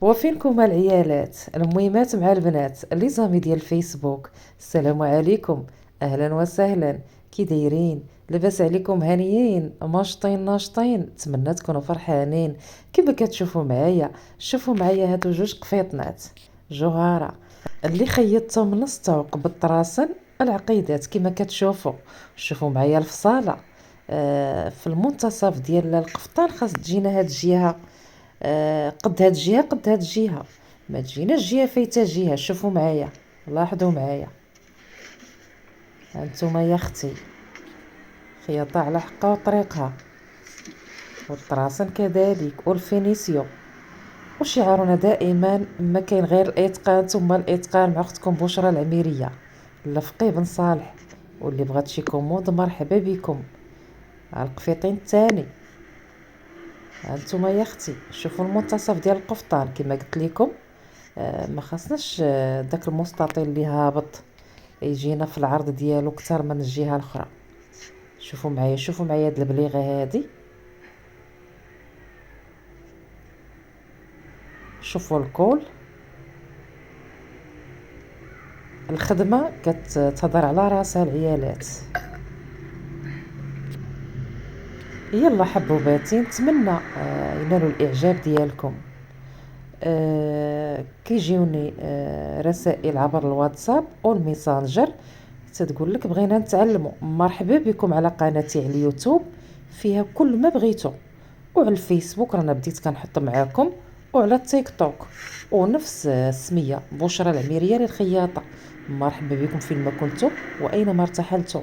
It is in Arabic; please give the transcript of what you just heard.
وفينكم العيالات المهمات مع البنات لي زامي ديال الفيسبوك. السلام عليكم، اهلا وسهلا. كي دايرين؟ لاباس عليكم؟ هانيين ماشطين ناشطين؟ نتمنى تكونوا فرحانين. كما كتشوفوا معايا، شوفوا معايا هادو جوج قفيطنات جوهره اللي خيطتهم من السطوق بالطراسن العقيدات. كما كتشوفوا، شوفوا معايا الفصاله. في المنتصف ديال القفطان خاص تجينا هاد الجهه، قد هاد الجهه قد هاد الجهه، ما تجيناش جهه فايته جهه. شوفوا معايا، لاحظوا معايا، هانتوما يا اختي خياطه على حقها وطريقها، والطراسن كذلك والفينيسيو. وشعارنا دائما ما كاين غير الاتقان ثم الاتقان مع اختكم بشرى العميريه الفقيه بن صالح. واللي بغات شي كوموند مرحبا بكم على القفيطين الثاني. هانتوما يا اختي شوفوا المنتصف ديال القفطان كما قلت لكم. ما خاصناش داك المستطيل اللي هابط يجينا في العرض ديالو اكثر من الجهه الاخرى. شوفوا معايا، شوفوا معايا هاد البليغه هادي، شوفوا الكول. الخدمه كتهضر على راسها العيالات. يلا حبوباتي، نتمنى ينالوا الاعجاب ديالكم. كيجيوني رسائل عبر الواتساب والميسنجر تتقول لك بغينا نتعلموا. مرحبا بكم على قناتي على اليوتيوب، فيها كل ما بغيتو. وعلى الفيسبوك رانا بديت كنحط معاكم، وعلى التيك توك ونفس السميه بشرى العميريه للخياطه. مرحبا بكم فين ما كنتم واينما ارتحلتم.